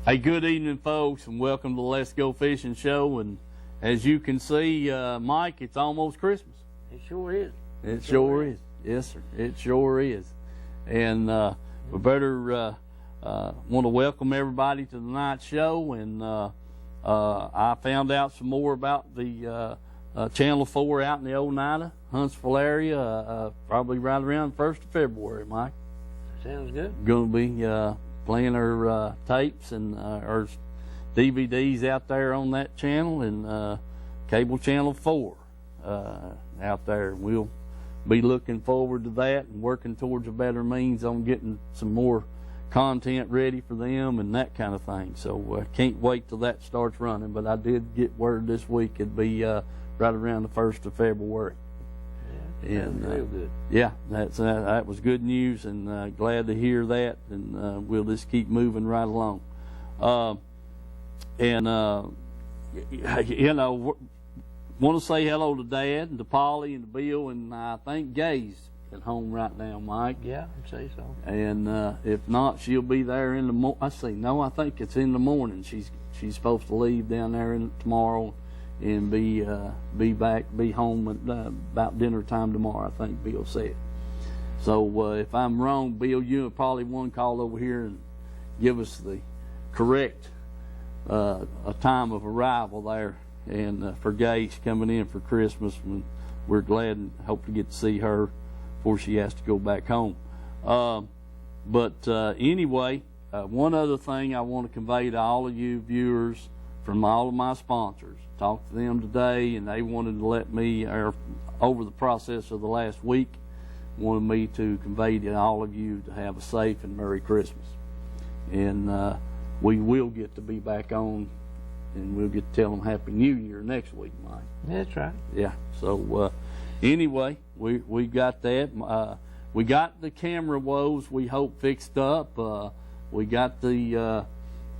Hey, good evening, folks, and welcome to the Let's Go Fishing Show. And as you can see, Mike, it's almost Christmas. It sure is. It sure is. Yes, sir. It sure is. And we better want to welcome everybody to tonight's show. And I found out some more about the Channel 4 out in the Oneida, Huntsville area, probably right around the 1st of February, Mike. Sounds good. Going to be playing our tapes and our DVDs out there on that channel, and cable channel 4 out there. We'll be looking forward to that and working towards a better means on getting some more content ready for them and that kind of thing. So can't wait till that starts running, but I did get word this week it'd be right around the 1st of February. And real good. Yeah, that was good news, and glad to hear that. And we'll just keep moving right along. You know, want to say hello to Dad and to Polly and to Bill, and I think Gay's at home right now, Mike. Yeah, I'd say so. And if not, she'll be there in the morning. I think it's in the morning. She's supposed to leave down there tomorrow. And be home at about dinner time tomorrow, I think Bill said. So if I'm wrong, Bill, you and probably one call over here and give us the correct a time of arrival there, and for Gage coming in for Christmas. And we're glad and hope to get to see her before she has to go back home. Anyway, one other thing I want to convey to all of you viewers from all of my sponsors. Talked to them today, and they wanted to let me, over the process of the last week, wanted me to convey to all of you to have a safe and Merry Christmas. And we will get to be back on, and we'll get to tell them Happy New Year next week, Mike. That's right. Yeah. So anyway, we got that. We got the camera woes we hope fixed up. We got the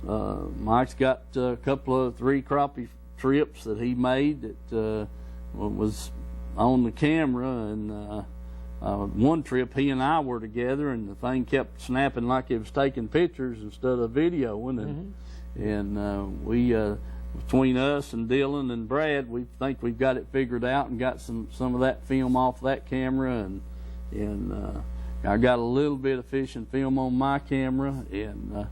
Mike's got a couple of 3 crappie trips that he made that was on the camera, and one trip he and I were together, and the thing kept snapping like it was taking pictures instead of videoing, and we between us and Dylan and Brad, we think we've got it figured out and got some of that film off that camera, and I got a little bit of fishing film on my camera, and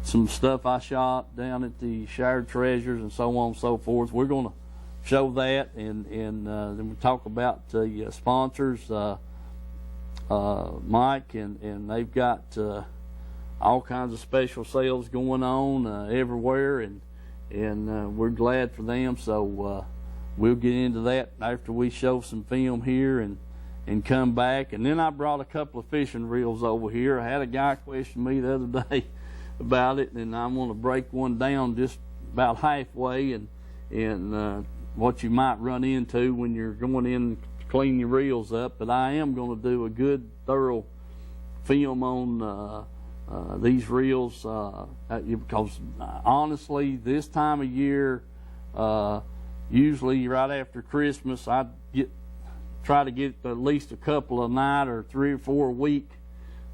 some stuff I shot down at the Shared Treasures and so on and so forth. We're going to show that, and then we'll talk about the sponsors, Mike, and they've got all kinds of special sales going on everywhere, and we're glad for them. So we'll get into that after we show some film here and come back. And then I brought a couple of fishing reels over here. I had a guy question me the other day about it, and I'm going to break one down just about halfway, and what you might run into when you're going in to clean your reels up. But I am going to do a good thorough film on these reels because honestly, this time of year, usually right after Christmas, I try to get at least a couple a night or 3 or 4 a week,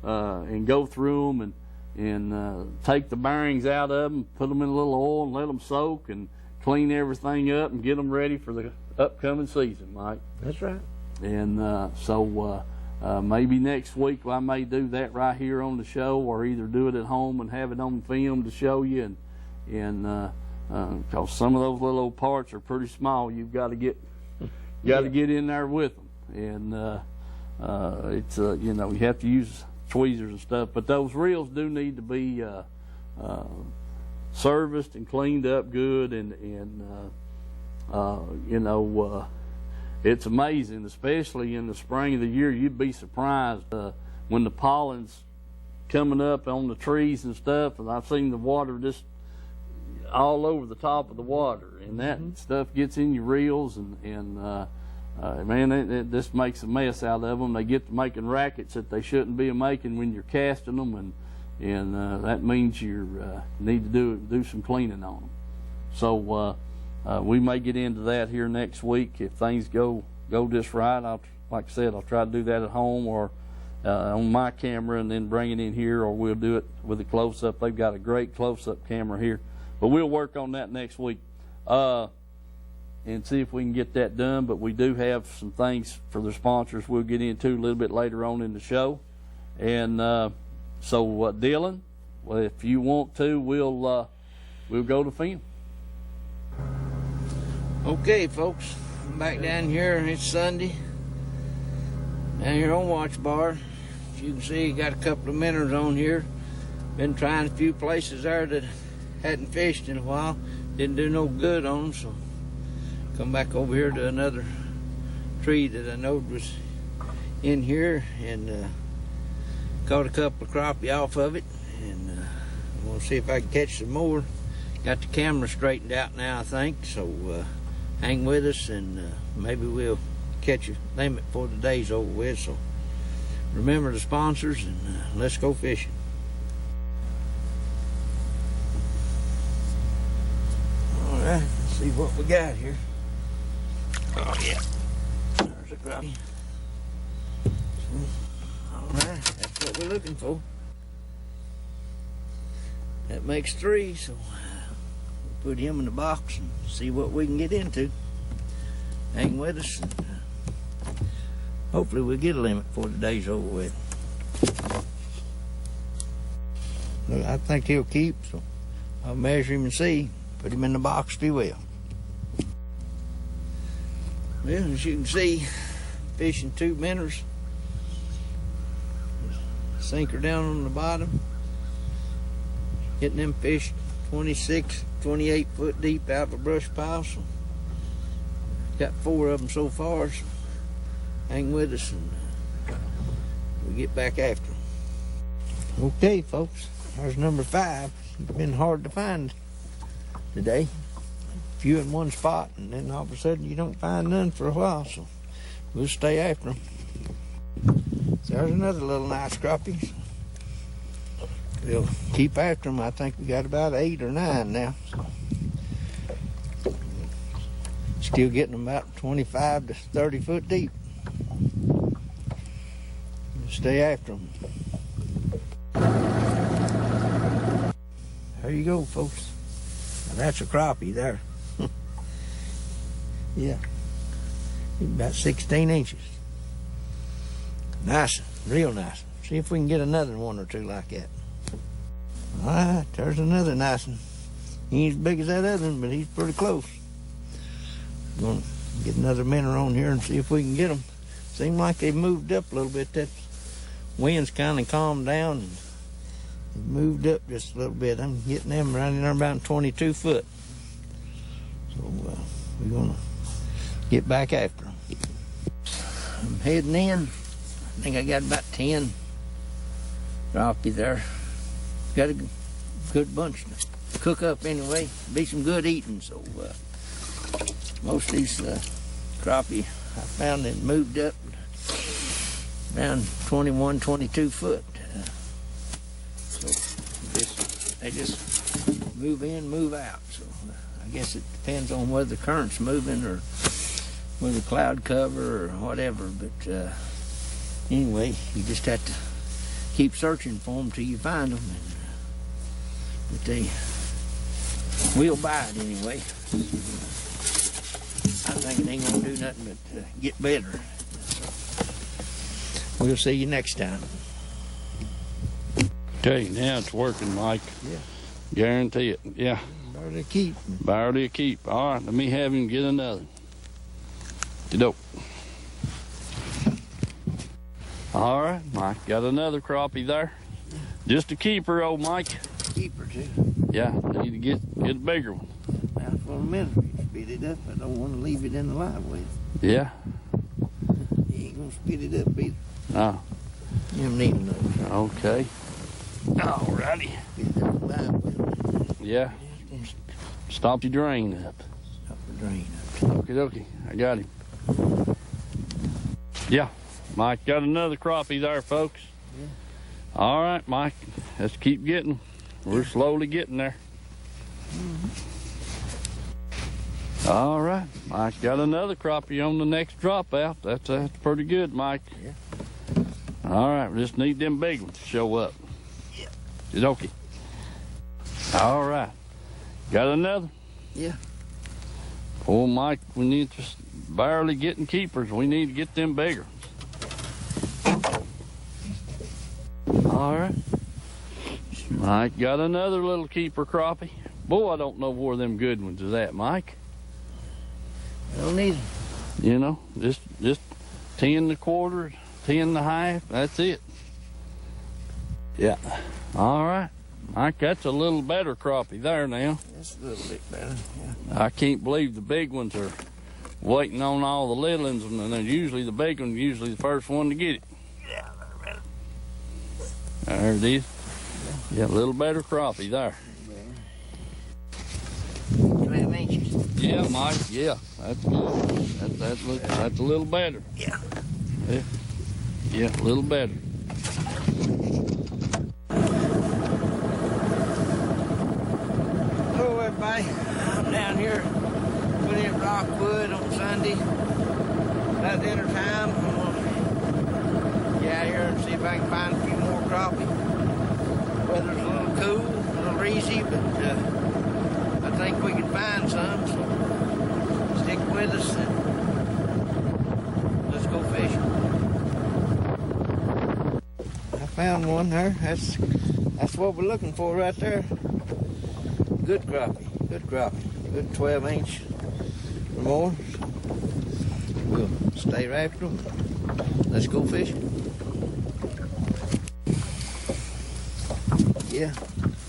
and go through them and take the bearings out of them, put them in a little oil and let them soak, and clean everything up and get them ready for the upcoming season, Mike. That's right. And so maybe next week I may do that right here on the show, or either do it at home and have it on film to show you, and because some of those little old parts are pretty small, you've got to get in there with them, and it's you know, you have to use tweezers and stuff, but those reels do need to be serviced and cleaned up good, and you know, it's amazing, especially in the spring of the year. You'd be surprised when the pollen's coming up on the trees and stuff, and I've seen the water just all over the top of the water, and that stuff gets in your reels, and man, it just makes a mess out of them. They get to making rackets that they shouldn't be making when you're casting them, and that means you need to do some cleaning on them. So we may get into that here next week if things go just right. Like I said, I'll try to do that at home, or on my camera and then bring it in here, or we'll do it with a close-up. They've got a great close-up camera here. But we'll work on that next week and see if we can get that done. But we do have some things for the sponsors we'll get into a little bit later on in the show. And so, Dylan, well, if you want to, we'll go to film. Okay, folks, I'm back down here. It's Sunday. Down here on Watch Bar. As you can see, got a couple of minnows on here. Been trying a few places there that hadn't fished in a while. Didn't do no good on them, so come back over here to another tree that I knowed was in here and caught a couple of crappie off of it. And I'm going to see if I can catch some more. Got the camera straightened out now, I think, so hang with us and maybe we'll catch a limit before the day's over with. So remember the sponsors and let's go fishing. All right, let's see what we got here. Oh yeah, there's a crappie. All right, that's what we're looking for. That makes 3, so we'll put him in the box and see what we can get into. Hang with us. And, hopefully we'll get a limit before the day's over with. Look, I think he'll keep, so I'll measure him and see. Put him in the box if he will. Well, as you can see, fishing 2 minnows. Sinker down on the bottom. Getting them fish 26, 28 foot deep out of a brush pile. So got 4 of them so far. So hang with us and we'll get back after them. Okay, folks, there's number 5. It's been hard to find today. A few in one spot, and then all of a sudden you don't find none for a while. So we'll stay after them. So there's another little nice crappie. We'll keep after them. I think we got about 8 or 9 now. So still getting them about 25 to 30 foot deep. We'll stay after them. There you go, folks. Now that's a crappie there. Yeah, about 16 inches. Nice, real nice. See if we can get another 1 or 2 like that. All right, there's another nice one. He ain't as big as that other one, but he's pretty close. Gonna get another minnow on here and see if we can get them. Seem like they moved up a little bit. That wind's kind of calmed down and they moved up just a little bit. I'm getting them right in there about 22 foot. So we're gonna get back after them. I'm heading in. I think I got about 10 crappie there. Got a good bunch to cook up anyway. Be some good eating. So most of these crappie I found that moved up around 21, 22 foot. So they just move in, move out. So I guess it depends on whether the current's moving or with a cloud cover or whatever. But anyway, you just have to keep searching for them till you find them. But they will bite anyway. I think it ain't gonna do nothing but get better. So we'll see you next time. Okay, now it's working, Mike. Yeah. Guarantee it. Yeah. Barely keep. Barely a keep. All right, let me have him get another. Dope. All right, Mike, got another crappie there. Just a keeper, old Mike. Keeper too. Yeah, need to get a bigger one. Now for a minute, you spit it up. I don't want to leave it in the live well. Yeah. You ain't gonna spit it up either. Oh. You don't need enough. Okay. Alrighty. Spit it up live well. Yeah. Stop your drain up. Stop the drain up. Okie dokie. I got him. Yeah. Mike got another crappie there, folks. Yeah. All right, Mike. Let's keep getting. We're slowly getting there. All right. Mike got another crappie on the next drop out. That's pretty good, Mike. Yeah. All right, we just need them big ones to show up. Yeah. It's okay. All right. Got another? Yeah. Poor Mike, we need to barely getting keepers. We need to get them bigger. All right. Mike got another little keeper crappie. Boy, I don't know where them good ones is at, Mike. Don't need them. You know, just 10 1/4, 10 1/2. That's it. Yeah. All right. Mike, that's a little better crappie there now. That's a little bit better. Yeah. I can't believe the big ones are waiting on all the little ones, and then usually the big one's usually the first one to get it. Yeah, better. There it is. Yeah, a little better crappie there. 12 inches. Yeah, Mike. Yeah, that's good. That's a little better. Yeah. Yeah, a little better. Hello, everybody. I'm down here putting in rockwood on Sunday. About dinner time, I'm gonna get out here and see if I can find a few more crappie. Weather's a little cool, a little breezy, but I think we can find some. So stick with us and let's go fishing. I found one there. That's what we're looking for right there. Good crappie, good 12 inch or more. We'll stay right after them. Let's go fishing. Yeah,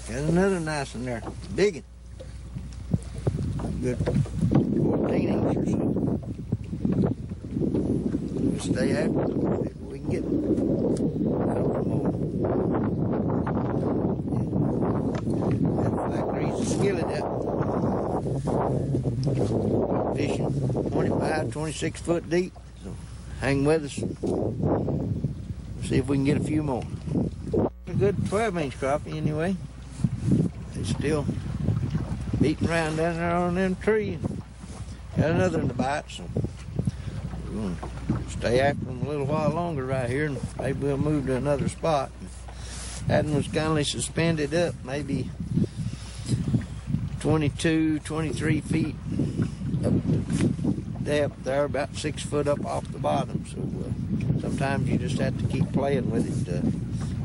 got another nice one there, big one. Good 14 inch or so. We'll stay after them, see if we can get a couple more. That grease the skillet up. Fishing 25, 26 foot deep. So hang with us. We'll see if we can get a few more. A good 12 inch crappie anyway. They still beating around down there on them trees. Got another in the bite, so we're going to stay after them a little while longer right here, and maybe we'll move to another spot. That one was kind of suspended up, maybe 22, 23 feet up depth there, about 6 foot up off the bottom. So sometimes you just have to keep playing with it to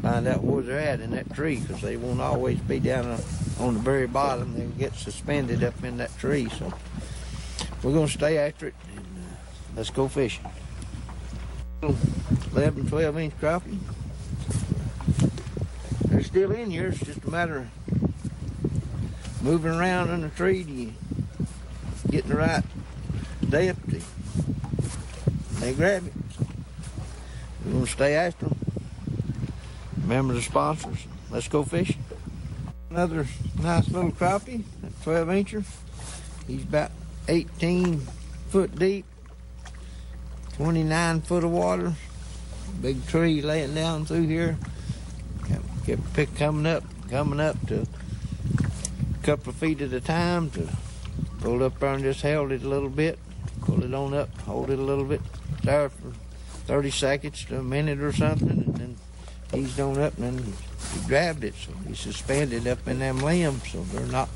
find out where they're at in that tree, because they won't always be down on the very bottom. They'll get suspended up in that tree. So we're going to stay after it, and let's go fishing. 11, 12 inch crappie. They're still in here. It's just a matter of moving around in the tree to getting the right depth. They grab it. So we're going to stay after them. Remember the sponsors. Let's go fishing. Another nice little crappie, a 12 incher. He's about 18 foot deep, 29 foot of water. Big tree laying down through here. Kept coming up to a couple of feet at a time. To pull up there and just held it a little bit. Pull it on up, hold it a little bit there for 30 seconds to a minute or something, and then eased on up, and then he grabbed it. So he suspended up in them limbs, so they're not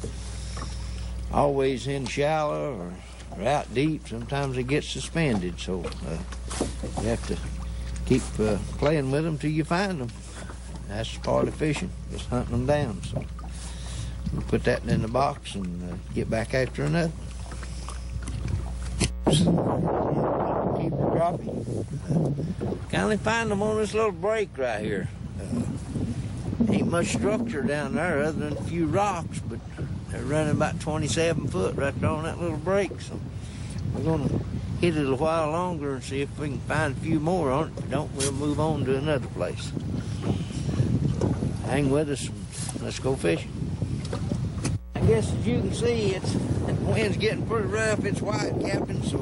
always in shallow or out deep. Sometimes they get suspended, so you have to keep playing with them till you find them. That's part of fishing, just hunting them down. So we'll put that in the box and get back after another. Keep the crappie. Can only find them on this little break right here. Ain't much structure down there other than a few rocks, but they're running about 27 foot right there on that little break. So we're going to hit it a while longer and see if we can find a few more on it. If we don't, we'll move on to another place. Hang with us and let's go fishing. I guess as you can see, the wind's getting pretty rough. It's white capping, so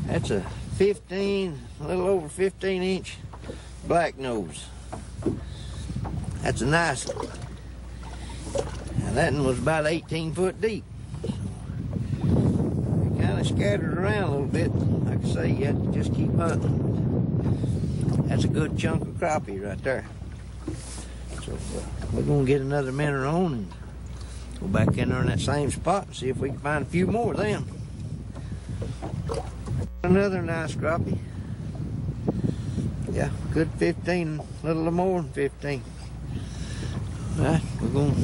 that's a 15, a little over 15 inch black nose. That's a nice one. Now that one was about 18 foot deep. It kind of scattered around a little bit. Like I say, you have to just keep hunting. That's a good chunk of crappie right there. So we're gonna get another minnow on and go back in there in that same spot and see if we can find a few more of them. Another nice crappie. Yeah, good 15, a little more than 15. All right, we're gonna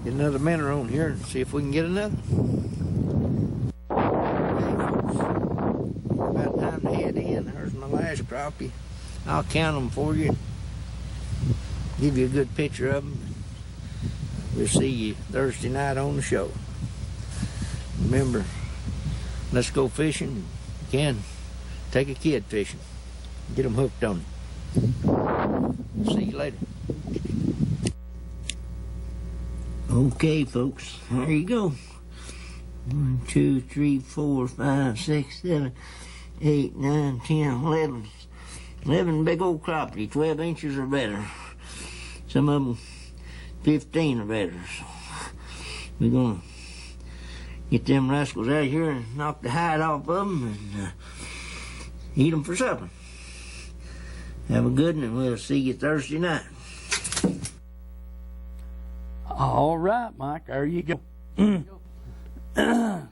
get another minnow on here and see if we can get another. About time to head in. There's my last crappie. I'll count them for you. Give you a good picture of them. We'll see you Thursday night on the show. Remember, let's go fishing. You can take a kid fishing. Get them hooked on it. See you later. Okay, folks, there you go. 1, 2, 3, 4, 5, 6, 7, 8, 9, 10, 11. 11 big old crappie, 12 inches or better. Some of them 15 or better. So we're gonna get them rascals out of here and knock the hide off of them and eat them for supper. Have a good one, and we'll see you Thursday night. All right, Mike, there you go.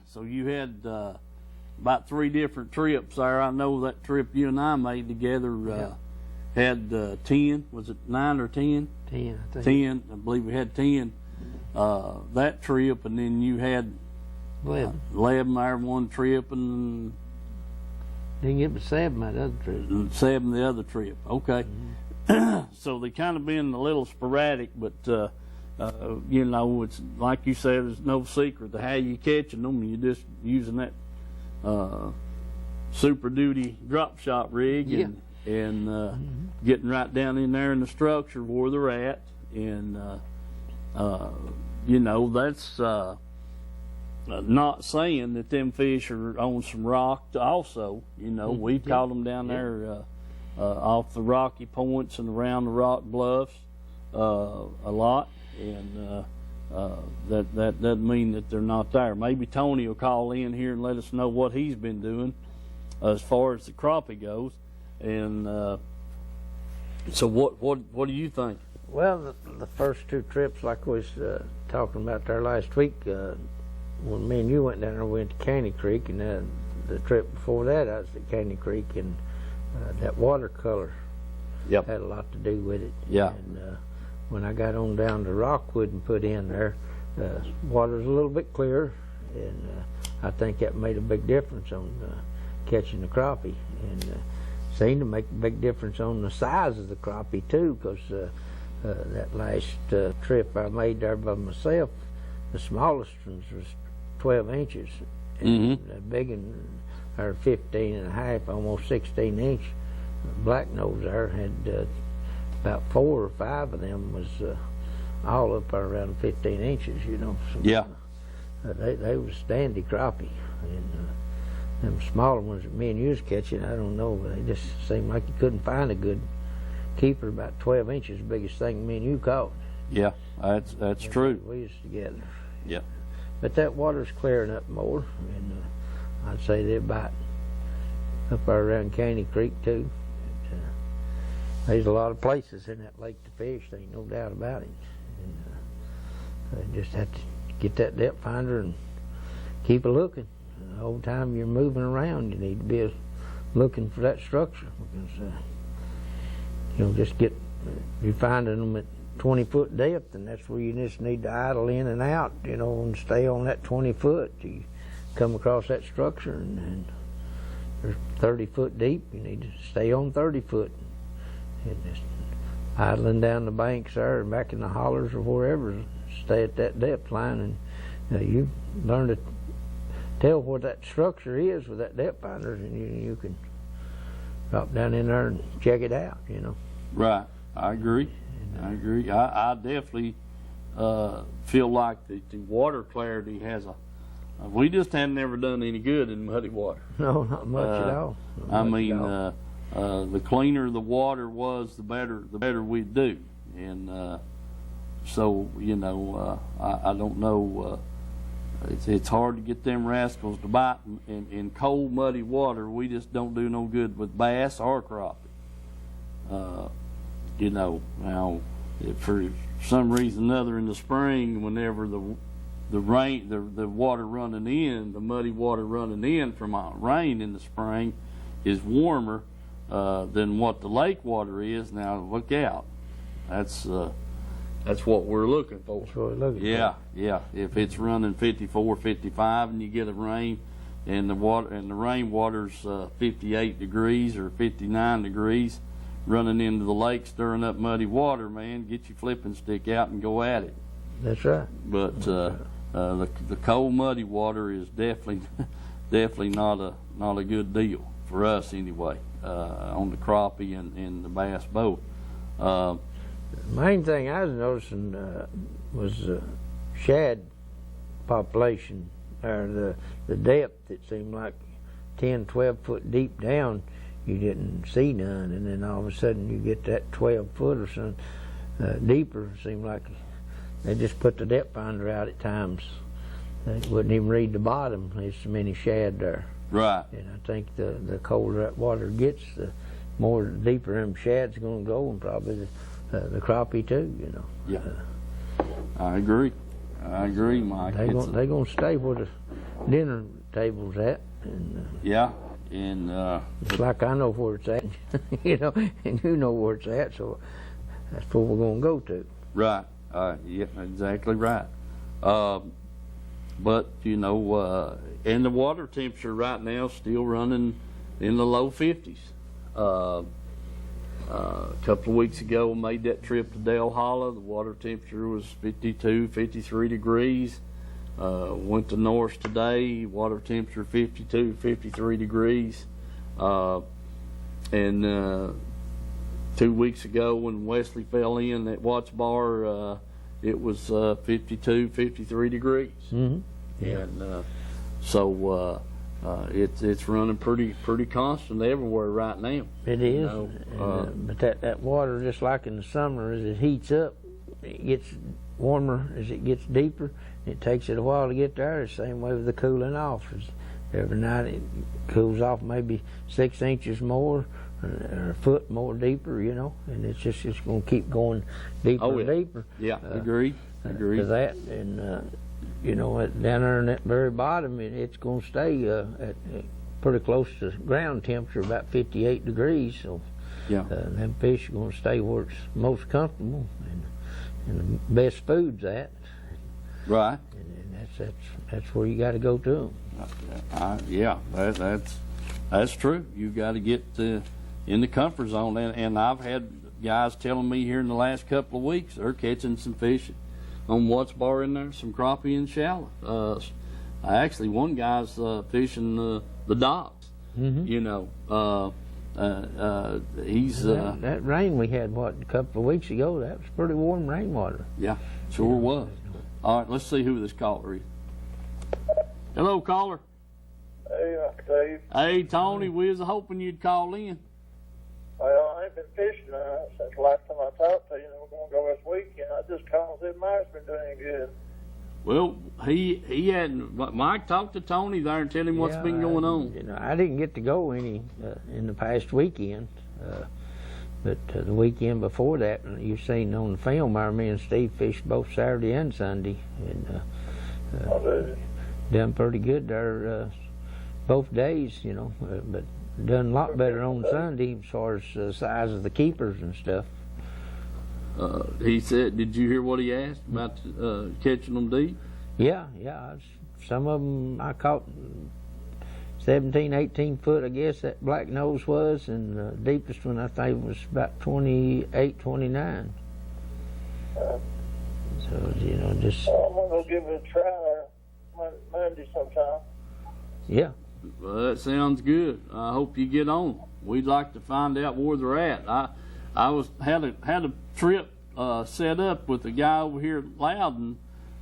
So you had about 3 different trips there. I know that trip you and I made together had 10. Was it 9 or 10? 10, I think. 10. I believe we had 10 that trip, and then you had 11 there one trip, and didn't get but 7 that other trip. 7 the other trip. Okay. Mm-hmm. So they kind of been a little sporadic, but you know, it's like you said, there's no secret to how you catching them. You're just using that Super Duty drop shot rig and getting right down in there in the structure where they're at, and you know, that's not saying that them fish are on some rock also. You know, we've caught them down there off the rocky points and around the rock bluffs a lot, and that doesn't mean that they're not there. Maybe Tony will call in here and let us know what he's been doing as far as the crappie goes. And so what do you think? Well, the first 2 trips, like we was talking about there last week, when me and you went down there, we went to Caney Creek, and the trip before that, I was at Caney Creek, and that watercolor had a lot to do with it. Yeah. And when I got on down to Rockwood and put in there, water's a little bit clearer, and I think that made a big difference on catching the crappie, and seemed to make a big difference on the size of the crappie too, because that last trip I made there by myself, the smallest ones was 12 inches, and the big ones are 15 and a half, almost 16 inch. Black nose there had about 4 or 5 of them was all up around 15 inches, you know. So, they was standy crappie, and them smaller ones that me and you was catching, I don't know, but they just seemed like you couldn't find a good keeper. About 12 inches, the biggest thing me and you caught. Yeah, that's true. We was together. Yeah. But that water's clearing up more, and I'd say they're about up there around Caney Creek too. There's a lot of places in that lake to fish, there ain't no doubt about it. And just have to get that depth finder and keep a looking. The whole time you're moving around, you need to be looking for that structure, because you know, you're finding them at 20-foot depth, and that's where you just need to idle in and out, you know, and stay on that 20 foot. You come across that structure, and they're 30 foot deep. You need to stay on 30 foot, and just idling down the banks there, and back in the hollers or wherever, stay at that depth line, and you learn to tell where that structure is with that depth finder, and you can drop down in there and check it out, you know. Right. I agree. I definitely feel like the water clarity has we just hadn't ever done any good in muddy water. No, not much at all. The cleaner the water was, the better we'd do. And so, you know, I don't know it's hard to get them rascals to bite in cold, muddy water. We just don't do no good with bass or crappie. You know, now if for some reason or another in the spring, whenever the rain, the water running in, the muddy water running in from rain in the spring is warmer than what the lake water is. Now look out. That's what we're looking for. That's what we're looking for. Yeah. If it's running 54, 55, and you get a rain, and the rain water's 58 degrees or 59 degrees, running into the lake, stirring up muddy water, man, get your flipping stick out and go at it. That's right. But the cold, muddy water is definitely not a good deal for us anyway. On the crappie and the bass both. The main thing I was noticing was shad population, or the depth. It seemed like 10, 12 foot deep down, you didn't see none, and then all of a sudden you get that 12 foot or something deeper. It seemed like they just put the depth finder out at times. They wouldn't even read the bottom. There's so many shad there. Right. And I think the colder that water gets, the more deeper them shad's going to go, and probably the crappie too, you know. Yeah. I agree, Mike. They're going to stay where the dinner table's at. And, yeah, and it's like I know where it's at, you know, and you know where it's at, so that's where we're going to go to. Right. Yeah, exactly right. But you know, and the water temperature right now is still running in the low 50s. A couple of weeks ago, made that trip to Dale Hollow. The water temperature was 52, 53 degrees. Went to Norris today, water temperature 52, 53 degrees. And 2 weeks ago when Wesley fell in at Watts Bar, it was 52, 53 degrees. Mm-hmm. Yeah. And so it's running pretty constant everywhere right now. It is, but that water, just like in the summer, as it heats up, it gets warmer as it gets deeper. It takes it a while to get there. The same way with the cooling off. Every night it cools off maybe 6 inches more, or a foot more deeper, you know, and it's going to keep going deeper and deeper. Yeah, agree. To that, and you know, down there in that very bottom, it's going to stay at pretty close to ground temperature, about 58 degrees. So, yeah, them fish are going to stay where it's most comfortable and the best food's at. Right. And that's where you got to go to them. Yeah, that's true. You got to get in the comfort zone, and I've had guys telling me here in the last couple of weeks they're catching some fish on Watts Bar in there, some crappie and shallow. Actually, one guy's fishing the docks. Mm-hmm. You know, he's that rain we had a couple of weeks ago. That was pretty warm rainwater. Yeah, sure was. All right, let's see who this caller is. Hello, caller. Hey, Steve. Hey, Tony. We was hoping you'd call in. Well, I ain't been fishing since the last time I talked to you. We're going to go this weekend. I just called and said Mike's been doing good. Well, he hadn't. Mike, talked to Tony there and tell him what's been going on. You know, I didn't get to go any in the past weekend, but the weekend before that, you've seen on the film, me and Steve fished both Saturday and Sunday, and done pretty good there both days. You know, but done a lot better on Sunday as far as the size of the keepers and stuff. He said, did you hear what he asked about catching them deep? Yeah. Some of them I caught 17, 18 foot, I guess, that black nose was, and the deepest one I think was about 28, 29. So, you know, just... I'm going to go give it a try there Monday sometime. Yeah. Well, that sounds good. I hope you get on. We'd like to find out where they're at. I had a trip set up with a guy over here at Loudon,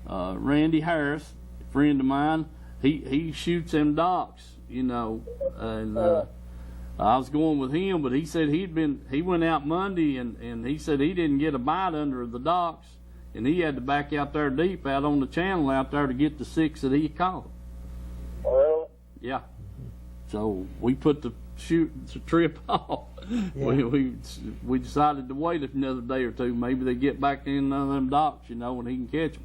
Randy Harris, a friend of mine. He shoots them docks, you know, and I was going with him, but he said he went out Monday and he said he didn't get a bite under the docks and he had to back out there deep out on the channel out there to get the 6 that he caught. Well, Yeah. So we put the trip off. Yeah. We decided to wait another day or two. Maybe they get back in them docks, you know, and he can catch them.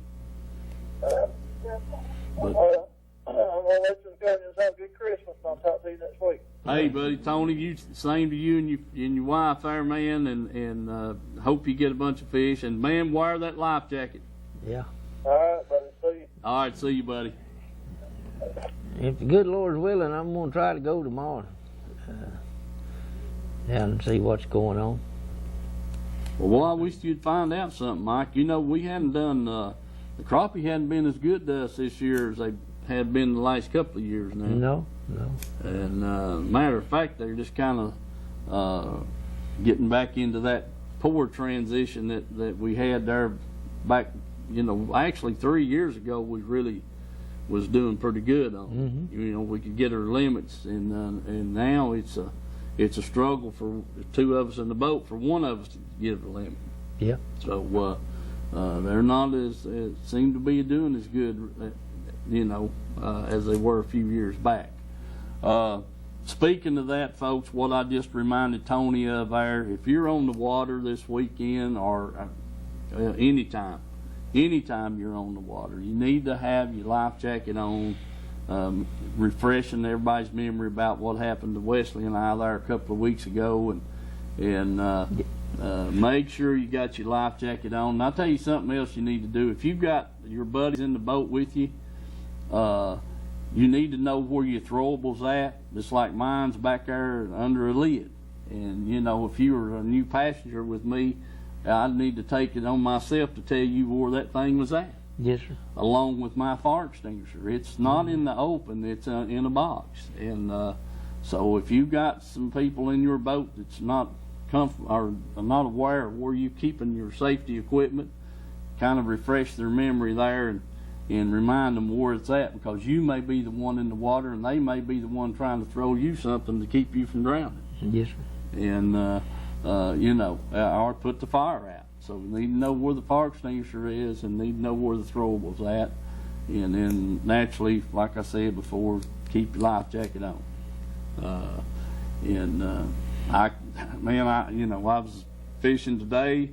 well, I'm gonna let you go and just have a good Christmas. And I'll talk to you next week. Hey, buddy, Tony, same to you and your wife there, man, and hope you get a bunch of fish. And, man, wear that life jacket. Yeah. All right, buddy. See you. All right, see you, buddy. If the good Lord's willing, I'm going to try to go tomorrow down and see what's going on. Well, I wish you'd find out something, Mike. You know, we hadn't done, the crappie hadn't been as good to us this year as they had been the last couple of years now. No. And matter of fact, they're just kind of getting back into that poor transition that we had there back, you know, actually 3 years ago we really was doing pretty good on. Mm-hmm. You know, we could get our limits, and now it's a struggle for two of us in the boat for one of us to get a limit. Yeah. So they're not as seem to be doing as good, you know, as they were a few years back. Speaking of that, folks, what I just reminded Tony of there, if you're on the water this weekend or anytime you're on the water, you need to have your life jacket on, refreshing everybody's memory about what happened to Wesley and I there a couple of weeks ago, and make sure you got your life jacket on. And I'll tell you something else you need to do. If you've got your buddies in the boat with you, you need to know where your throwables at, just like mine's back there under a lid. And, you know, if you were a new passenger with me, I'd need to take it on myself to tell you where that thing was at. Yes, sir. Along with my fire extinguisher. It's not in the open, it's in a box. And so if you've got some people in your boat that's not not aware of where you're keeping your safety equipment, kind of refresh their memory there and remind them where it's at, because you may be the one in the water and they may be the one trying to throw you something to keep you from drowning. Yes, sir. And you know, or put the fire out. So we need to know where the fire extinguisher is and need to know where the throwables at. And then naturally, like I said before, keep your life jacket on. I was fishing today,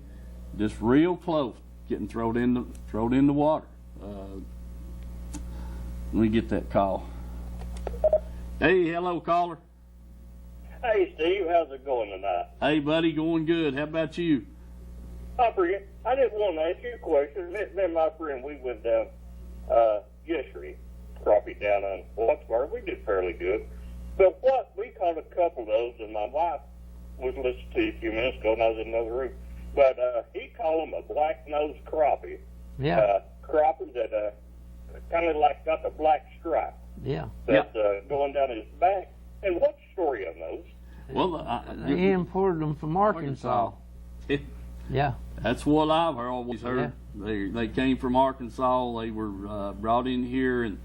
just real close, getting thrown in the water. Let me get that call. Hey, hello, caller. Hey, Steve, how's it going tonight? Hey, buddy, going good. How about you? I just want to ask you a question. Me and my friend, we went down yesterday, crappie down on Wattsburg. We did fairly good. But we caught a couple of those, and my wife was listening to you a few minutes ago, and I was in another room. But he called them a black-nosed crappie. Yeah. Crappie that kind of like got the black stripe. Yeah. That's going down his back. And what's the story on those? Well, They imported them from Arkansas. Yeah. That's what I've always heard. Yeah. They came from Arkansas. They were brought in here and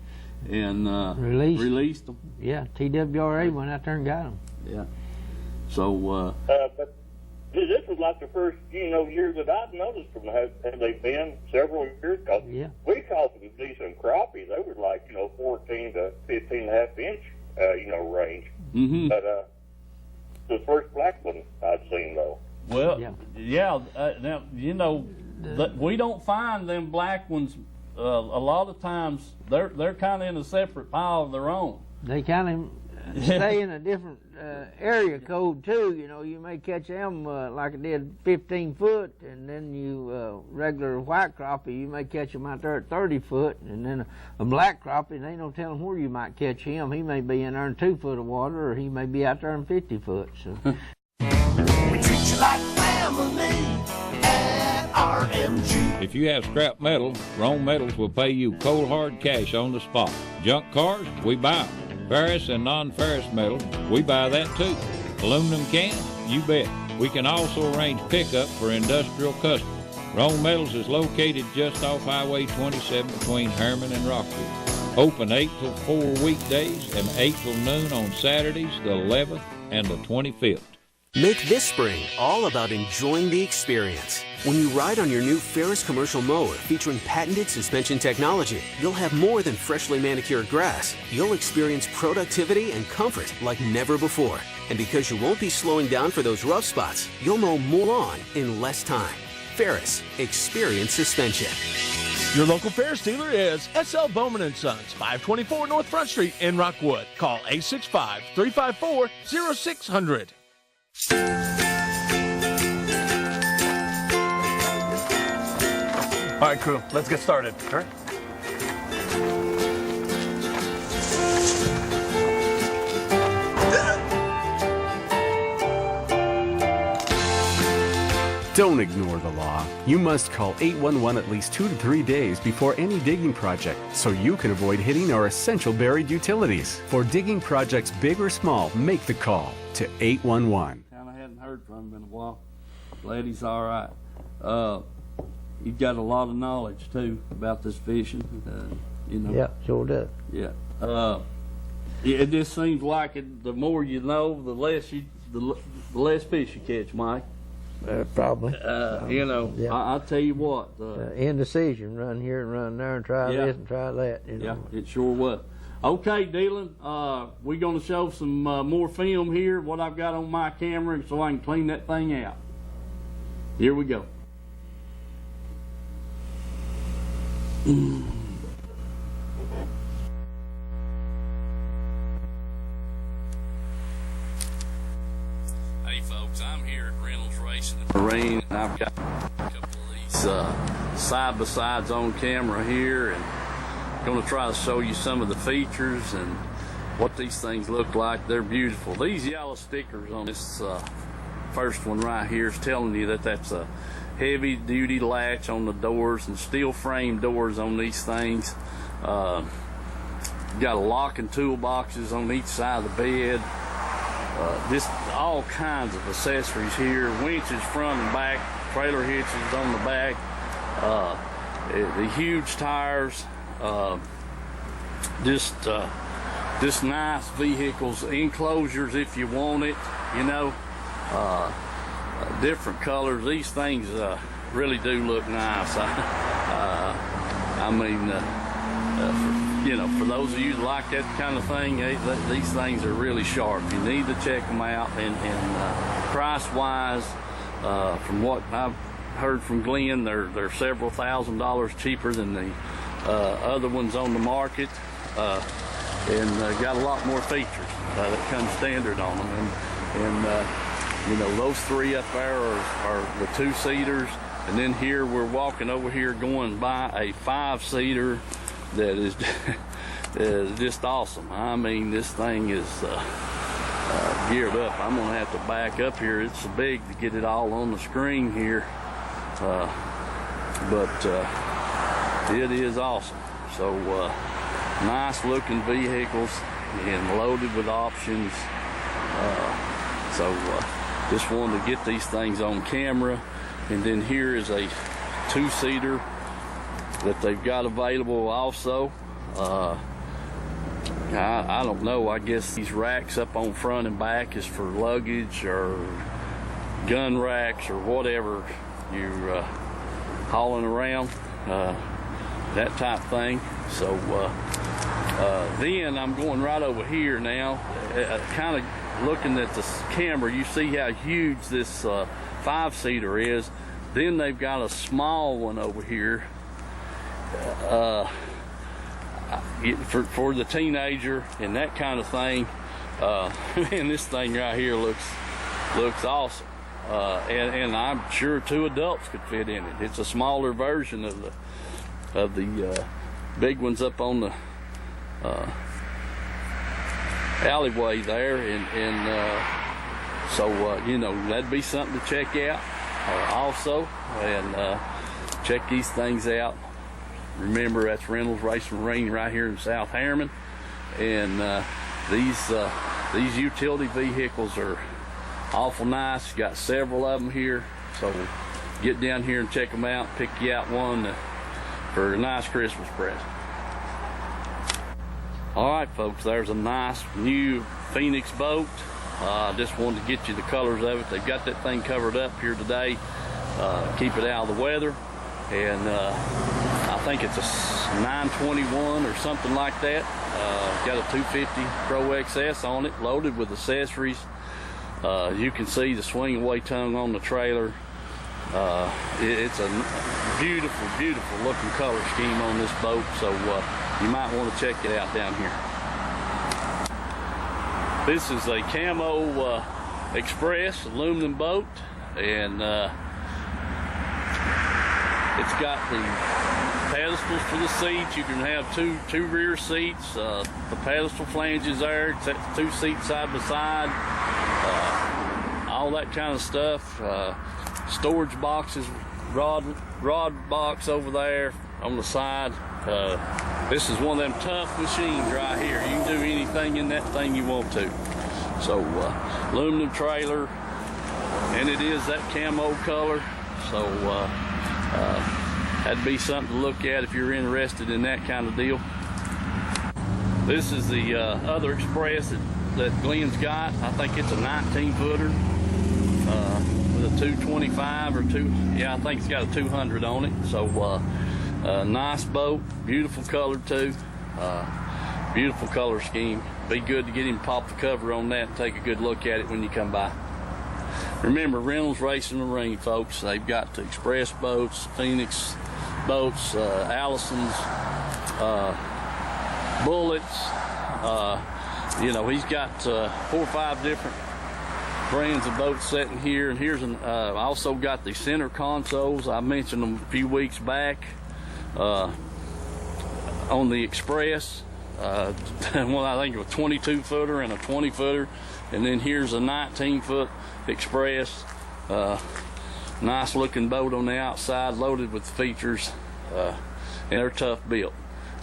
released them. Yeah, TWRA went out there and got them. Yeah. So. But this was like the first, year that I've noticed them. Have they been several years? Cause yeah. We caught some decent crappie. They were like 14 to 15.5 inch, range. Mm-hmm. But the first black one I'd seen though. Well, yeah. Now we don't find them black ones. A lot of times they're kind of in a separate pile of their own. They kind of stay in a different area code too. You may catch them like I did 15 foot, and then you regular white crappie, you may catch them out there at 30 foot, and then a black crappie, they don't tell them where you might catch him. He may be in there in 2 foot of water, or he may be out there in 50 foot. So. We treat you like family at RMG. If you have scrap metal, Rome Metals will pay you cold hard cash on the spot. Junk cars, we buy them. Ferrous and non-ferrous metal, we buy that too. Aluminum cans, you bet. We can also arrange pickup for industrial customers. Rome Metals is located just off Highway 27 between Herman and Rockwood. Open 8 till 4 weekdays and 8 till noon on Saturdays, the 11th and the 25th. Make this spring all about enjoying the experience. When you ride on your new Ferris commercial mower featuring patented suspension technology, you'll have more than freshly manicured grass. You'll experience productivity and comfort like never before. And because you won't be slowing down for those rough spots, you'll mow more lawn in less time. Ferris, experience suspension. Your local Ferris dealer is S.L. Bowman & Sons, 524 North Front Street in Rockwood. Call 865-354-0600. All right, crew, let's get started. Sure. Don't ignore the law. You must call 811 at least 2 to 3 days before any digging project so you can avoid hitting our essential buried utilities. For digging projects big or small, make the call to 811. I hadn't heard from him in a while. Glad he's all right. He's got a lot of knowledge too about this fishing. You know. Yeah, sure does. Yeah. It just seems like the more you know, the less fish you catch, Mike. Probably. You know, yeah. I'll tell you what. Indecision, run here and run there and try this and try that. You know? Yeah, it sure was. Okay, Dylan, we're going to show some more film here, what I've got on my camera, so I can clean that thing out. Here we go. Hey folks, I'm here at Reynolds Racing and Marine, and I've got a couple of these side-by-sides on camera here, and I'm going to try to show you some of the features and what these things look like. They're beautiful. These yellow stickers on this first one right here is telling you that that's a heavy-duty latch on the doors and steel frame doors on these things. Got a locking toolboxes on each side of the bed. Just all kinds of accessories here, winches front and back, trailer hitches on the back, the huge tires, just nice vehicles, enclosures if you want it, you know, different colors. These things really do look nice. I mean, you know, for those of you that like that kind of thing, these things are really sharp. You need to check them out. And price-wise, from what I've heard from Glenn, they're several $1,000s cheaper than the other ones on the market, and got a lot more features that come standard on them. And you know, those three up there are the two-seaters, and then here we're walking over here going by a five-seater that is just awesome. I mean, this thing is geared up. I'm gonna have to back up here. It's so big to get it all on the screen here, but it is awesome. So nice looking vehicles and loaded with options. So just wanted to get these things on camera. And then here is a two-seater that they've got available also. I don't know, I guess these racks up on front and back is for luggage or gun racks or whatever you're hauling around, that type thing. So then I'm going right over here now, kind of looking at the camera. You see how huge this five-seater is. Then they've got a small one over here for the teenager and that kind of thing. Man, this thing right here looks awesome, and I'm sure two adults could fit in it. It's a smaller version of the big ones up on the alleyway there, and so you know, that'd be something to check out also, and check these things out. Remember, that's Reynolds Racing Marine right here in South Harriman, and these utility vehicles are awful nice. Got several of them here, so get down here and check them out. Pick you out one for a nice Christmas present. All right, folks, there's a nice new Phoenix boat. I just wanted to get you the colors of it. They've got that thing covered up here today, keep it out of the weather, and I think it's a 921 or something like that. Got a 250 Pro XS on it, loaded with accessories. You can see the swing away tongue on the trailer. It's a beautiful, beautiful looking color scheme on this boat, so you might want to check it out down here. This is a Camo Express aluminum boat, and it's got the pedestals for the seats. You can have two rear seats. The pedestal flanges there. It's 2 seats side by side. All that kind of stuff. Storage boxes, rod box over there on the side. This is one of them tough machines right here. You can do anything in that thing you want to. So aluminum trailer, and it is that camo color. So that'd be something to look at if you're interested in that kind of deal. This is the other Express that Glenn's got. I think it's a 19-footer with a 225 or I think it's got a 200 on it. So nice boat, beautiful color too, beautiful color scheme. Be good to get him to pop the cover on that and take a good look at it when you come by. Remember, Reynolds Racing Marine, folks. They've got the Express boats, Phoenix boats, Allison's, Bullets. He's got 4 or 5 different brands of boats sitting here. And here's also got the center consoles. I mentioned them a few weeks back on the Express. Well, I think it was a 22-footer and a 20-footer. And then here's a 19-foot Express. Nice looking boat on the outside, loaded with features, and they're tough built.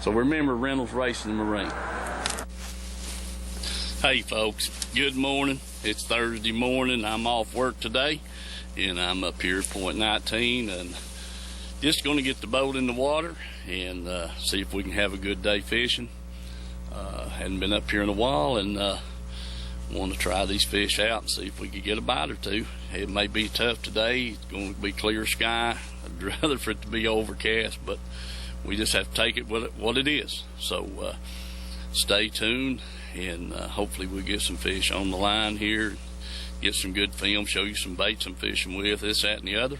So remember, Reynolds Racing Marine. Hey folks, good morning. It's Thursday morning. I'm off work today, and I'm up here at Point 19, and just going to get the boat in the water and see if we can have a good day fishing. Hadn't been up here in a while, and want to try these fish out and see if we could get a bite or two. It may be tough today. It's going to be clear sky. I'd rather for it to be overcast, but we just have to take it what it is. So stay tuned, and hopefully we'll get some fish on the line here, get some good film, show you some baits I'm fishing with, this, that, and the other.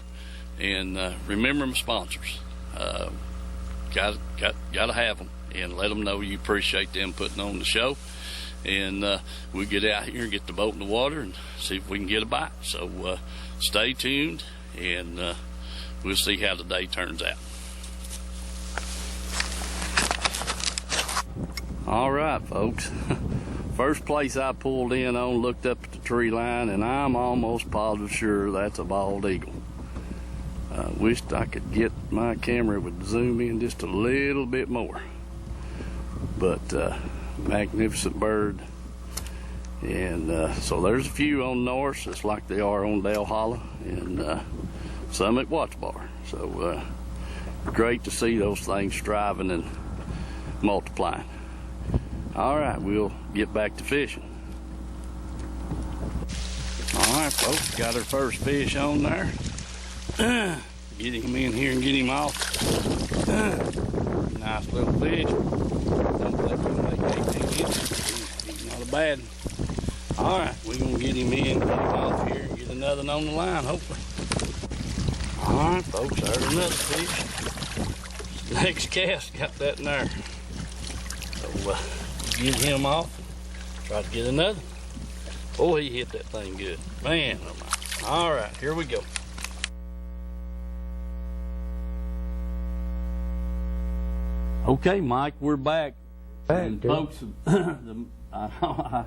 And remember my sponsors. Got to have them, and let them know you appreciate them putting on the show. And we'll get out here and get the boat in the water and see if we can get a bite. So stay tuned, and we'll see how the day turns out. All right, folks. First place I pulled in on, looked up at the tree line, and I'm almost positive sure that's a bald eagle. Wished I could get my camera would zoom in just a little bit more. But magnificent bird. And so there's a few on Norse, just like they are on Dale Hollow, and some at Watch Bar. So great to see those things striving and multiplying. All right, we'll get back to fishing. All right, folks, got our first fish on there. Get him in here and get him off. Nice little fish. Don't think he'll make 18 inches. He's not a bad one. All right, we're going to get him in, get him off here, and get another one on the line, hopefully. All right, folks, there's another fish. Next cast, got that in there. So get him off, try to get another. Oh, he hit that thing good. Man, oh my. All right, here we go. Okay, Mike, we're back. And folks, I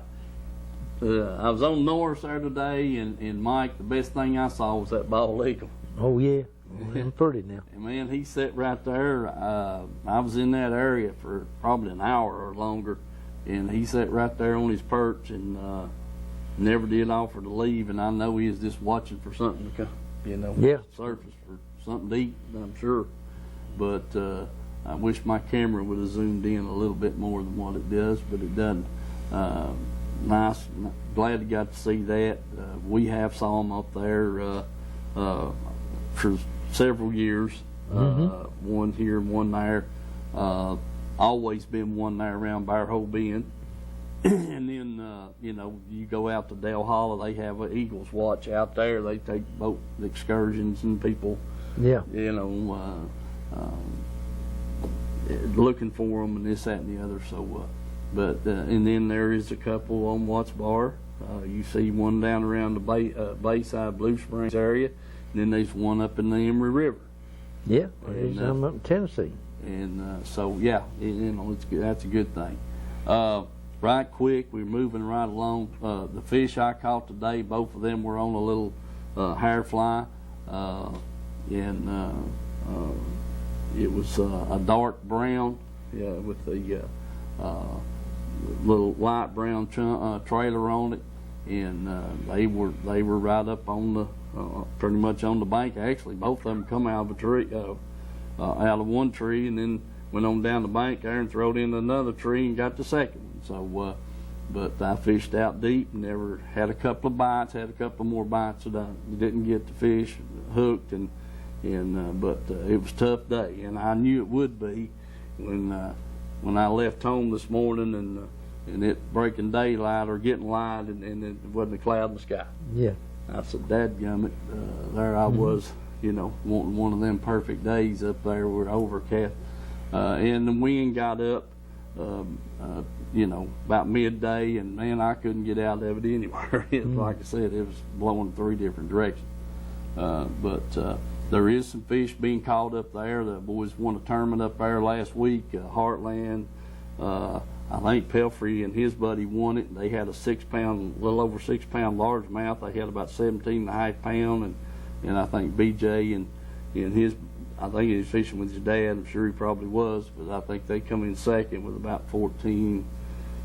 was on Norris there today, and Mike, the best thing I saw was that bald eagle. Oh, yeah. I'm pretty now. And man, he sat right there. I was in that area for probably an hour or longer, and he sat right there on his perch and never did offer to leave. And I know he was just watching for something to come, surface for something to eat, I'm sure. But I wish my camera would have zoomed in a little bit more than what it does, but it doesn't. nice. Glad you got to see that. We have saw them up there for several years. One here, one there. Always been one there around Bear Hole Bend. And then, you go out to Dale Hollow, they have an Eagles Watch out there. They take boat excursions and people, looking for them and this, that, and the other. So, and then there is a couple on Watts Bar. You see one down around the Bayside Blue Springs area, and then there's one up in the Emory River. Yeah, there's some up in Tennessee. And so, yeah, it's good. That's a good thing. Right quick, we're moving right along. The fish I caught today, both of them were on a little hair fly, and it was a dark brown, with the little light brown trailer on it, and they were right up on the pretty much on the bank. Actually, both of them come out of a tree, out of one tree, and then went on down the bank there and throwed in another tree and got the second one. So, but I fished out deep and never had a couple of bites. Had a couple more bites that I didn't get the fish hooked, but it was a tough day, and I knew it would be when I left home this morning and it breaking daylight or getting light and it wasn't a cloud in the sky. Yeah. I said, dadgummit, there I was, wanting one of them perfect days up there where overcast. And the wind got up, about midday, and man, I couldn't get out of it anywhere. Like I said, it was blowing 3 different directions. But there is some fish being caught up there. The boys won a tournament up there last week, Heartland. I think Pelfrey and his buddy won it. They had a little over 6 pound largemouth. They had about 17.5 pound, and I think BJ and his, I think he was fishing with his dad. I'm sure he probably was, but I think they come in second with about 14,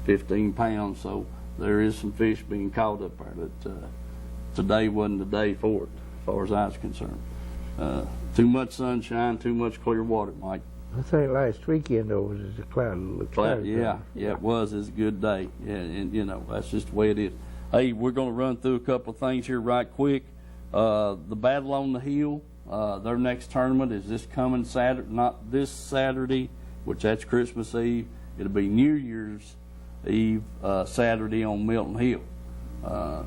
15 pounds. So there is some fish being caught up there. That today wasn't the day for it, as far as I was concerned. Too much sunshine, too much clear water, Mike. I think last weekend though was a cloud. Yeah, it was. It's a good day, and that's just the way it is. Hey, we're going to run through a couple of things here right quick. The Battle on the Hill, their next tournament is this coming Saturday, not this Saturday, which that's Christmas Eve. It'll be New Year's Eve, Saturday on Milton Hill.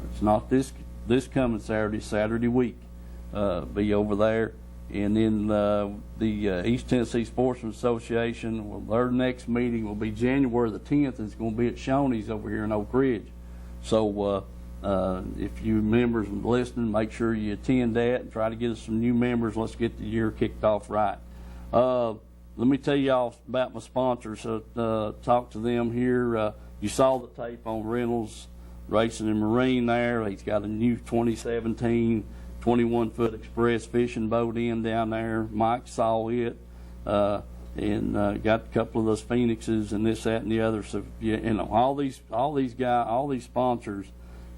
It's not this coming Saturday, Saturday week. Be over there. And then the East Tennessee Sportsman Association, their next meeting will be January the 10th, and it's going to be at Shoney's over here in Oak Ridge. So if you members listening, make sure you attend that and try to get us some new members. Let's get the year kicked off right. Let me tell y'all about my sponsors. Talk to them here. You saw the tape on Reynolds Racing and Marine there. He's got a new 2017 21-foot express fishing boat in down there. Mike saw it, and got a couple of those Phoenixes and this, that, and the other. So all these guys, all these sponsors,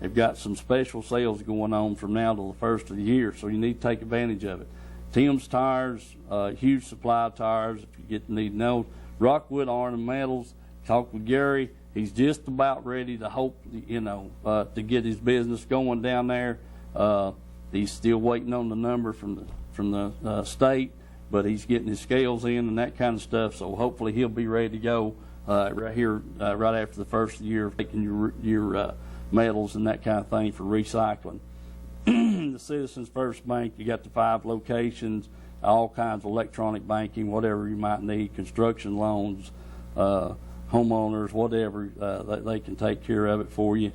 have got some special sales going on from now till the first of the year. So you need to take advantage of it. Tim's Tires, huge supply of tires. If you need to know, Rockwood Iron and Metals. Talk with Gary. He's just about ready to hope, to get his business going down there. He's still waiting on the number from the state, but he's getting his scales in and that kind of stuff. So hopefully he'll be ready to go right here, right after the first of the year, taking your metals and that kind of thing for recycling. The Citizens First Bank, you got the 5 locations, all kinds of electronic banking, whatever you might need, construction loans, homeowners, whatever, they can take care of it for you.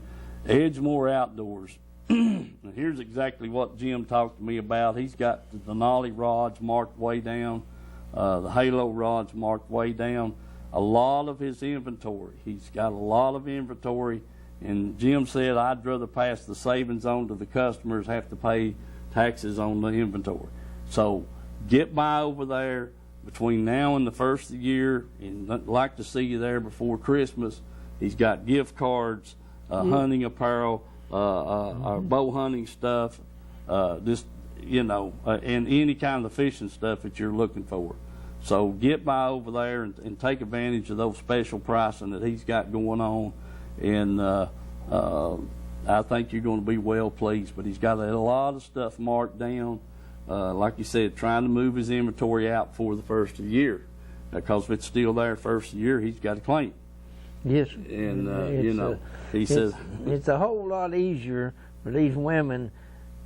Edgemore Outdoors. And here's exactly what Jim talked to me about. He's got the Denali rods marked way down, the Halo rods marked way down. A lot of his inventory. He's got a lot of inventory, and Jim said, I'd rather pass the savings on to the customers, have to pay taxes on the inventory. So get by over there between now and the first of the year, and I'd like to see you there before Christmas. He's got gift cards, hunting apparel, bow hunting stuff, and any kind of fishing stuff that you're looking for. So get by over there and take advantage of those special pricing that he's got going on. And I think you're going to be well pleased. But he's got a lot of stuff marked down. Like you said, trying to move his inventory out for the first of the year. Because if it's still there first of the year, he's got to claim it. Yes. And, he says... It's a whole lot easier for these women,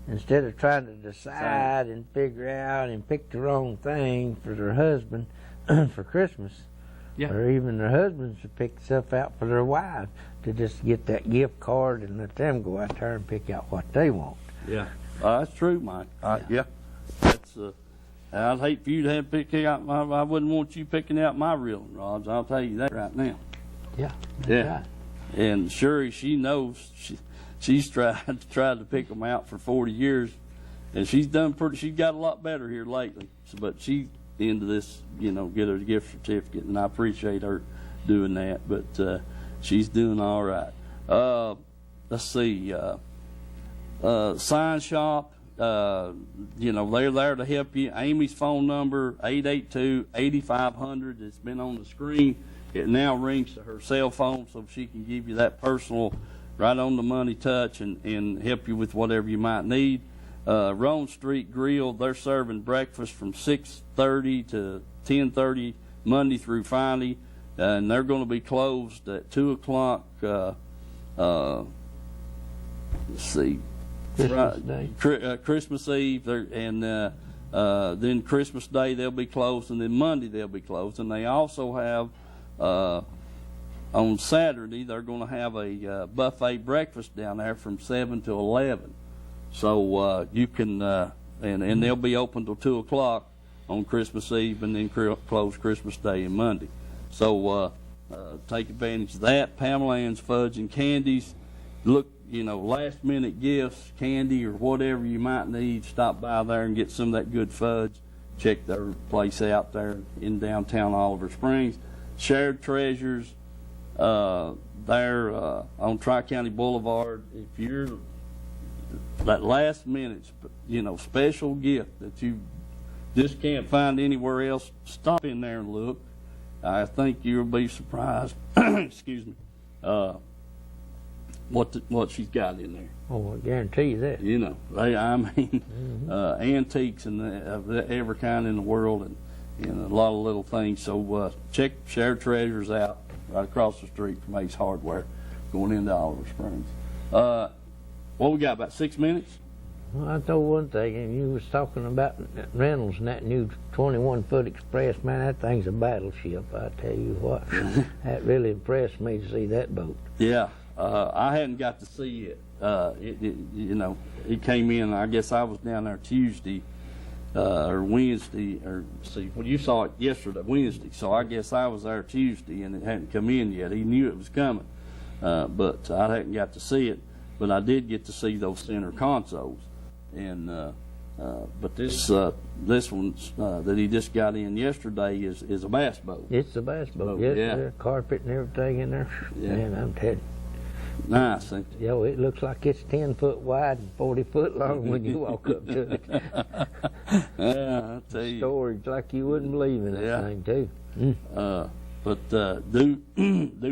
instead of trying to decide and figure out and pick the wrong thing for their husband for Christmas, or even their husbands to pick stuff out for their wife, to just get that gift card and let them go out there and pick out what they want. Yeah, that's true, Mike. That's I'd hate for you to have to pick out I wouldn't want you picking out my reeling rods. I'll tell you that right now. Yeah. Right. And Sherry, she knows. She's tried to pick them out for 40 years, and she's got a lot better here lately. But she's into this, get her a gift certificate, and I appreciate her doing that. But she's doing all right. Let's see. Sign shop. They're there to help you. Amy's phone number 882-8500. It's been on the screen. It now rings to her cell phone, so she can give you that personal, right on the money touch and help you with whatever you might need. Roan Street Grill, they're serving breakfast from 6:30 to 10:30 Monday through Friday, and they're going to be closed at 2 o'clock. Let's see, Christmas Eve, and then Christmas Day they'll be closed, and then Monday they'll be closed. And they also have on Saturday they're going to have a buffet breakfast down there from 7 to 11. So you can and they'll be open till 2 o'clock on Christmas Eve, and then close Christmas Day and Monday. So take advantage of that. Pamela Ann's Fudge and Candies. Look, last minute gifts, candy or whatever you might need, stop by there and get some of that good fudge. Check their place out there in downtown Oliver Springs. Shared Treasures, there on Tri-County Boulevard. If you're that last minute, special gift that you just can't find anywhere else, stop in there and look. I think you'll be surprised. Excuse me. What she's got in there. Oh, I guarantee you that. Antiques and every kind in the world, and a lot of little things. So check Shared Treasures out right across the street from Ace Hardware, going into Oliver Springs. What we got, about 6 minutes? Well, I know one thing, and you was talking about Reynolds and that new 21-foot Express. Man, that thing's a battleship, I tell you what. That really impressed me to see that boat. Yeah. I hadn't got to see it. It came in, I guess I was down there Tuesday or Wednesday, you saw it yesterday, Wednesday, so I guess I was there Tuesday and it hadn't come in yet. He knew it was coming, but I hadn't got to see it, but I did get to see those center consoles. And but this one that he just got in yesterday is a bass boat. It's a bass boat, yes, yeah. There's carpet and everything in there. Yeah. Man, I'm telling you. Nice, ain't it? Yo, it looks like it's 10 foot wide and 40 foot long when you walk up to it. Yeah, I tell you. Storage like you wouldn't believe in that thing, too. But do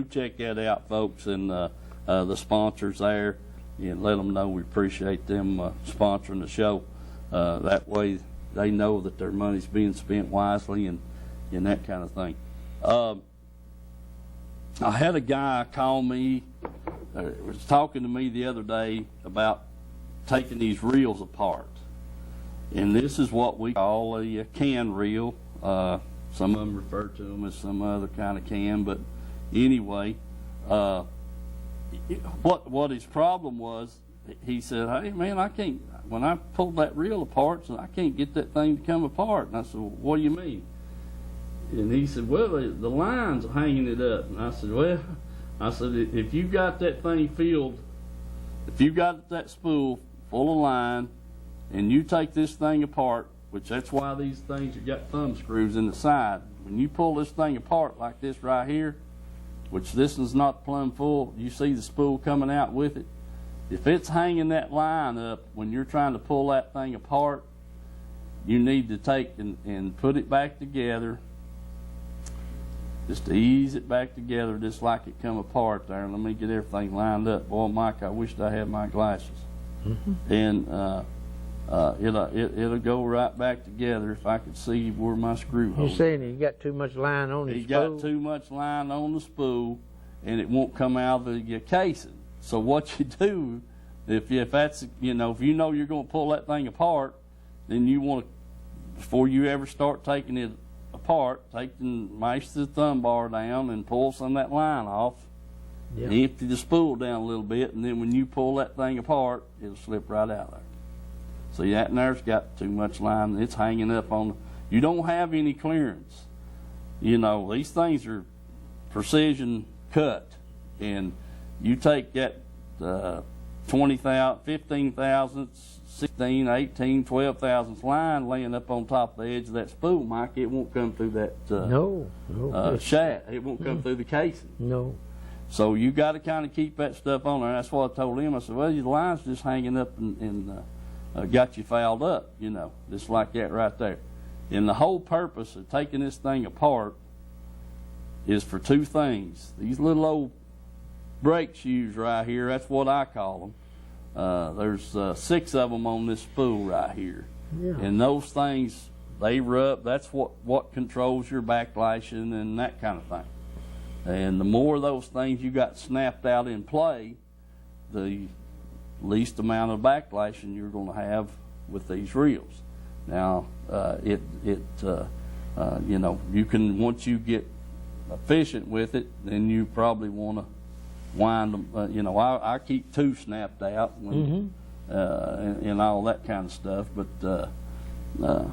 check that out, folks, and the sponsors there. Let them know we appreciate them sponsoring the show. That way they know that their money's being spent wisely and that kind of thing. I had a guy call me, was talking to me the other day about taking these reels apart. And this is what we call a can reel. Some of them refer to them as some other kind of can, but anyway, what his problem was, he said, hey man, when I pulled that reel apart, I can't get that thing to come apart. And I said, well, what do you mean? And he said, well, the line's hanging it up. And I said, if you got that thing filled, if you got that spool full of line, and you take this thing apart, which that's why these things have got thumb screws in the side. When you pull this thing apart like this right here, which this is not plumb full, you see the spool coming out with it. If it's hanging that line up when you're trying to pull that thing apart, you need to take and put it back together just to ease it back together, just like it come apart there. And let me get everything lined up. Boy, Mike, I wished I had my glasses. And it'll go right back together if I could see where my screw hole. You're saying you got too much line on the spool? You got too much line on the spool, and it won't come out of your casing. So what you do, if that's, if you know you're going to pull that thing apart, then you want to, before you ever start taking it apart, mash the thumb bar down and pull some of that line off. Yeah. Empty the spool down a little bit, and then when you pull that thing apart, it'll slip right out there. So that there's got too much line. It's hanging up on. You don't have any clearance. These things are precision cut, and you take that 20,000, 15 thousandths, 16, 18, 12 thousandths line laying up on top of the edge of that spool, Mike. It won't come through that shaft. It won't come through the casing. No. So you got to kind of keep that stuff on there. That's what I told him. I said, well, your line's just hanging up and got you fouled up, just like that right there. And the whole purpose of taking this thing apart is for two things. These little old brake shoes right here, that's what I call them. There's 6 of them on this spool right here. Yeah. And those things, they rub. That's what controls your backlashing and that kind of thing. And the more of those things you got snapped out in play, the least amount of backlashing you're going to have with these reels. Now, you can, once you get efficient with it, then you probably want to wind them. I keep 2 snapped out when, and all that kind of stuff. But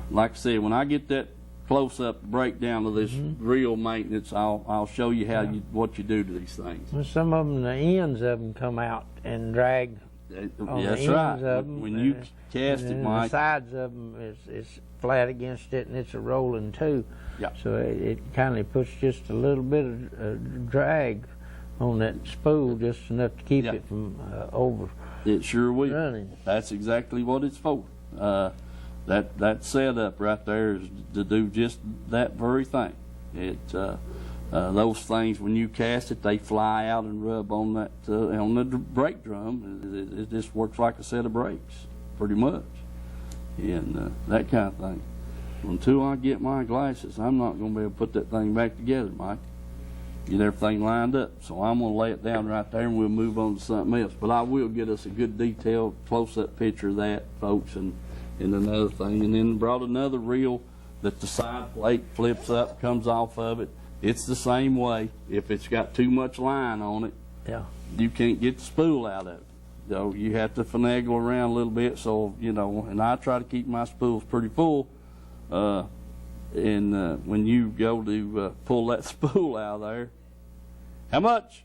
like I said, when I get that close-up breakdown of this reel maintenance, I'll show you what you do to these things. Well, some of them, the ends of them come out and drag. That's right. When you cast it, Mike, the sides of them is flat against it, and it's a rolling too. Yeah. So it kind of puts just a little bit of drag on that spool, just enough to keep it from over. It sure will. Running. That's exactly what it's for. That setup right there is to do just that very thing. Those things, when you cast it, they fly out and rub on that on the brake drum. It just works like a set of brakes, pretty much, and that kind of thing. Until I get my glasses, I'm not going to be able to put that thing back together, Mike. Get everything lined up. So I'm going to lay it down right there, and we'll move on to something else. But I will get us a good detailed close-up picture of that, folks, and another thing. And then brought another reel that the side plate flips up, comes off of it. It's the same way. If it's got too much line on it, you can't get the spool out of it. So you have to finagle around a little bit. So, and I try to keep my spools pretty full. And when you go to pull that spool out of there, how much?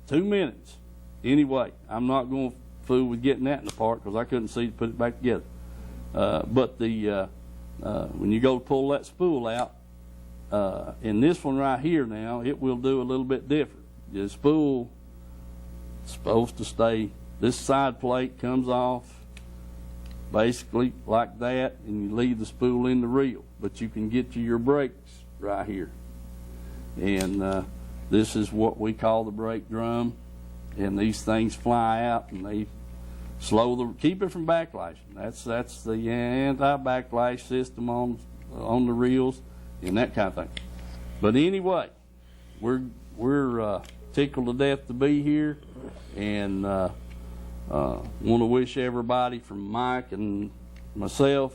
2 minutes. Anyway, I'm not going to fool with getting that in the part because I couldn't see to put it back together. But when you go to pull that spool out, in this one right here now, it will do a little bit different. The spool is supposed to stay, this side plate comes off basically like that, and you leave the spool in the reel. But you can get to your brakes right here. And this is what we call the brake drum. And these things fly out, and they keep it from backlashing. That's the anti-backlash system on the reels and that kind of thing. But anyway, we're tickled to death to be here, and want to wish everybody, from Mike and myself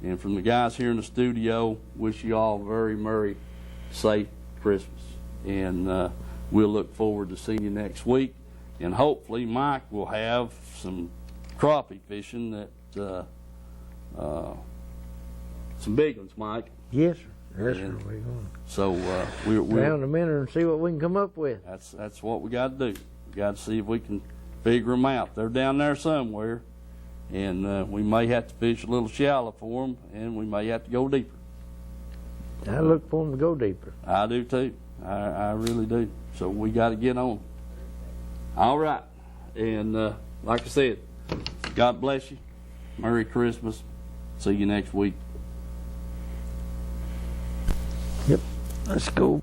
and from the guys here in the studio, wish you all a very merry, safe Christmas. And we'll look forward to seeing you next week. And hopefully Mike will have some crappie fishing that some big ones, Mike. Yes, sir. Yes, sir. We're going. So we're down a minute and see what we can come up with. That's what we got to do. We got to see if we can figure them out. They're down there somewhere, and we may have to fish a little shallow for them, and we may have to go deeper. I look for them to go deeper. I do too. I really do. So we got to get on. All right, and like I said, God bless you. Merry Christmas. See you next week. Yep. Let's go.